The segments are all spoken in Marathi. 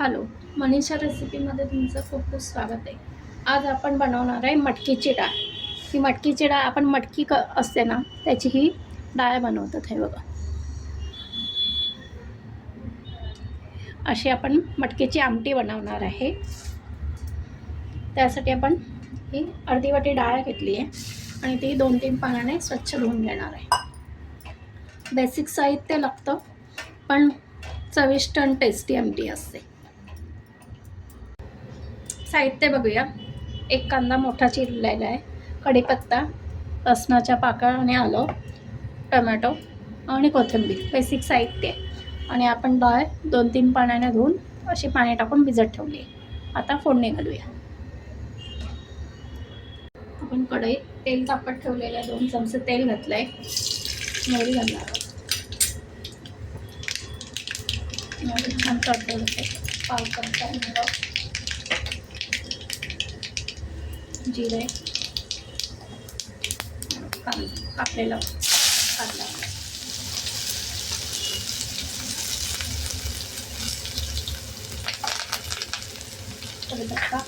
हॅलो, मनीषा रेसिपीमध्ये तुमचं खूप खूप स्वागत आहे. आज आपण बनवणार आहे मटकीची डाळ. ही मटकीची डाळ आपण मटकी असते ना, त्याची ही डाळ बनवतात. हे बघा, अशी आपण मटकीची आमटी बनवणार आहे. त्यासाठी आपण ही अर्धी वाटी डाळ घेतली आहे आणि ती 2-3 पाण्याने स्वच्छ धुवून घेणार आहे. बेसिक साहित्य लागतं, पण चविष्ट आणि टेस्टी आमटी असते. साहित्य बघूया. एक कांदा मोठा चिरलेला आहे, कढीपत्ता, लसणाच्या पाकळ्या आणि आलं, टोमॅटो आणि कोथिंबीर बेसिक साहित्य आहे. आणि आपण डाळ 2-3 पाण्याने धुवून अशी पाणी टाकून भिजत ठेवली आहे. आता फोडणी घालूया. आपण कढईत तेल तापत ठेवलेलं आहे. 2 चमचे तेल घातलं आहे. मोहरी घालणार आहोत. मोहरी छान तडतडत होते. पाव चमचा हिंग, जिरे, कापलेला कांदा, कढीपत्ता,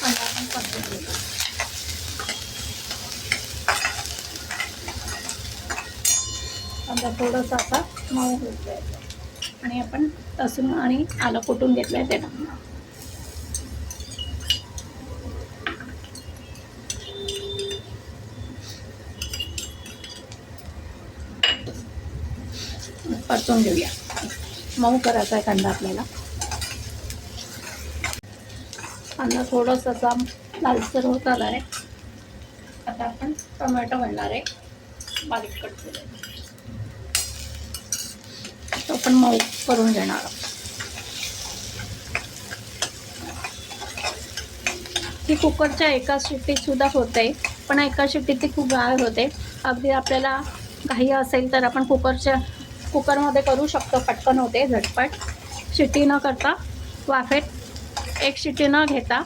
कांदा आपण परतून घेऊ. कांदा थोडासा असा मऊ होत जायचा आणि आपण लसूण आणि आलं कुटून घेतलं आहे ते टाकणार. परतून घेऊया. मऊ करायचा आहे कांदा आपल्याला. कांदा थोडासा असा लालसर होत आला आहे. आता आपण टोमॅटो घालणार आहे, बारीक कट केलेला. तो पण मऊ करून घेणार आहोत. ही कुकरच्या एका शिट्टीत सुद्धा होते, पण एका शिट्टीत ती खूप गाळ होते. अगदी आपल्याला घाई असेल तर आपण कुकरमध्ये करू शकतो. पटकन होते, झटपट. शिट्टी न करता वाफेत एक शिट्टी न घेता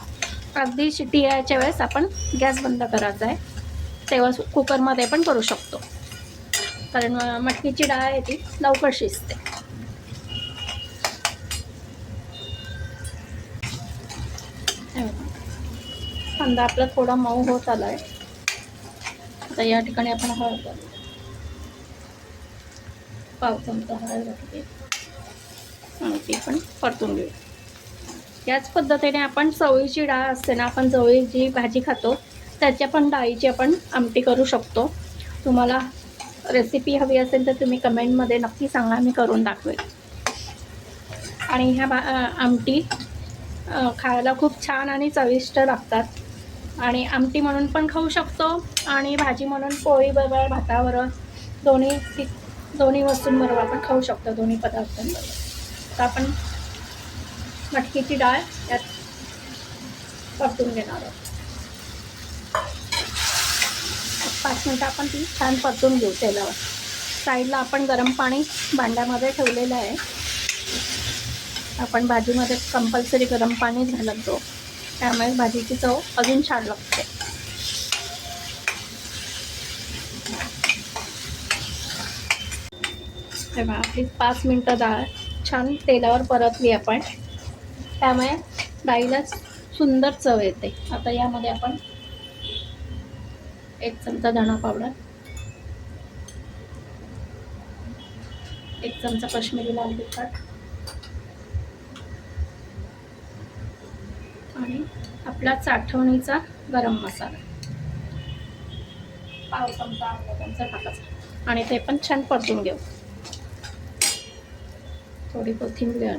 अगदी शिट्टी यायच्या वेळेस आपण गॅस बंद करायचा आहे. तेव्हा कुकरमध्ये पण करू शकतो, कारण मटकीची डाळ आहे ती लवकर शिजते. कांदा आपला थोडा मऊ होत आला आहे. आता या ठिकाणी आपण हळद घालू. पाव चमचा हळद घातली आणि ती पण परतून घेऊ. याच पद्धतीने आपण चवळीची डाळ असते ना, आपण चवळीची भाजी खातो, त्याच्या पण डाळीची आपण आमटी करू शकतो. तुम्हाला रेसिपी हवी असेल तर तुम्ही कमेंटमध्ये नक्की सांगा, मी करून दाखवेल. आणि ह्या आमटी खायला खूप छान आणि चविष्ट लागतात. आणि आमटी म्हणून पण खाऊ शकतो आणि भाजी म्हणून पोळीबरोबर, भाताबरोबर, दोन्ही वस्तूंबरोबर आपण खाऊ शकतो, दोन्ही पदार्थांबरोबर. तर आपण मटकीची डाळ यात परतून घेणार आहोत. 5 मिनटं आपण ती छान परतून घेऊ तेलावर. साईडला आपण गरम पाणी भांड्यामध्ये ठेवलेलं आहे. आपण भाजीमध्ये कंपल्सरी गरम पाणीच घालतो, त्यामुळे भाजीची चव अजून छान लागते. तेव्हा आपली 5 मिनटं डाळ छान तेलावर परतली आपण, त्यामुळे डाळीला सुंदर चव येते. आता यामध्ये आपण 1 चमचा धणा पावडर, 1 चमचा काश्मीरी लाल तिखट आणि आपला साठवणीचा गरम मसाला पाव चमचा, अर्धा चमचा टाकायचा आणि ते पण छान परतून घेऊ. थोडी कोथिंबीर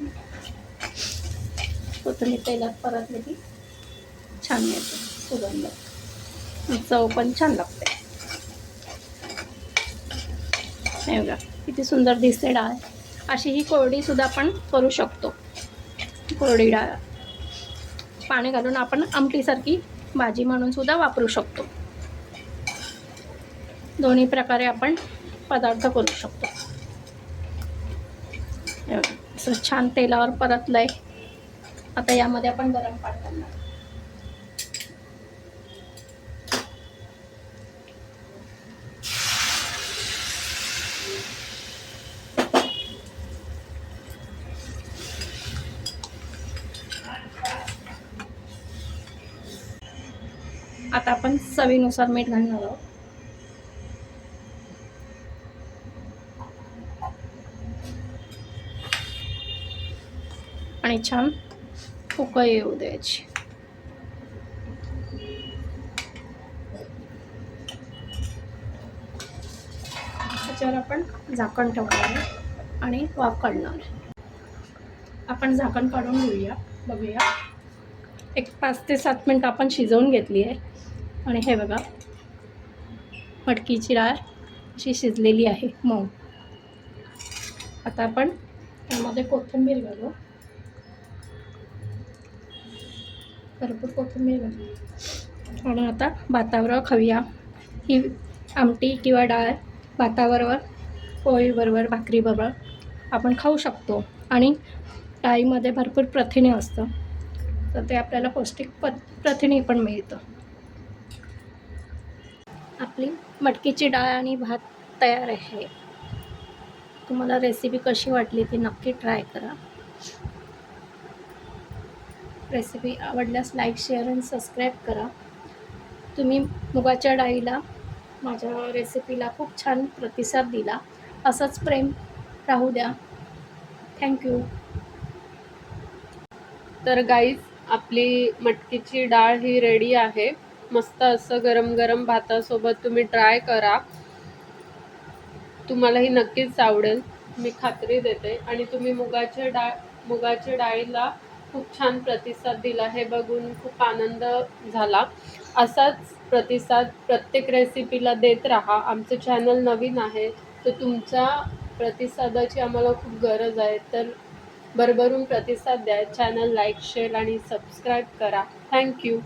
तेलात परतली की छान येते सुगंध, चव पण छान लागते. हे बघा किती सुंदर दिसते डाळ. अशी ही कोरडी सुद्धा आपण करू शकतो. कोरडी डाळ पाणी घालून आपण आमटीसारखी भाजी म्हणून सुद्धा वापरू शकतो. दोन्ही प्रकारे आपण पदार्थ करू शकतो. असं छान तेलावर परतलंय. आता यामध्ये आपण गरम पाणी घालणार. आता आपण चवीनुसार मीठ घालणार आहोत. आणि छान उकळी येऊ द्यायची. त्याच्यावर आपण झाकण ठेवणार आहे आणि वाफ काढणार. आपण झाकण काढून घेऊया, बघूया. एक 5 ते 7 मिनटं आपण शिजवून घेतली आहे. आणि हे बघा, मटकीची डाळ अशी शिजलेली आहे मऊ. आता आपण त्यामध्ये कोथिंबीर घालू, भरपूर कोथिंबीर घालू. आणि आता भाताबरोबर खाऊया. ही आमटी किंवा डाळ भाताबरोबर, पोळीबरोबर, भाकरीबरोबर आपण खाऊ शकतो. आणि डाळीमध्ये भरपूर प्रथिने असतं, तर ते आपल्याला पौष्टिक प्रथिने पण मिळतं. आपली मटकीची डाळ आणि भात तयार आहे. तुम्हाला रेसिपी कशी वाटली ती नक्की ट्राय करा. रेसिपी आवडल्यास लाईक, शेअर आणि सबस्क्राईब करा. तुम्ही मुगाच्या डाळीला, माझ्या रेसिपीला खूप छान प्रतिसाद दिला. असंच प्रेम राहू द्या. थँक्यू. तर गाईज, आपली मटकीची डाळ ही रेडी आहे. मस्त असं गरम गरम भातासोबत तुम्ही ट्राय करा. तुम्हालाही नक्कीच आवडेल, मी खात्री देते. आणि तुम्ही मुगाच्या डाळीला खूप छान प्रतिसाद दिला, हे बघून खूप आनंद झाला. असाच प्रतिसाद प्रत्येक रेसिपीला देत राहा. आमचं चॅनल नवीन आहे, तर तुमच्या प्रतिसादाची आम्हाला खूप गरज आहे. तर भरभरून प्रतिसाद द्या. चॅनल लाईक, शेअर आणि सबस्क्राईब करा. थँक्यू.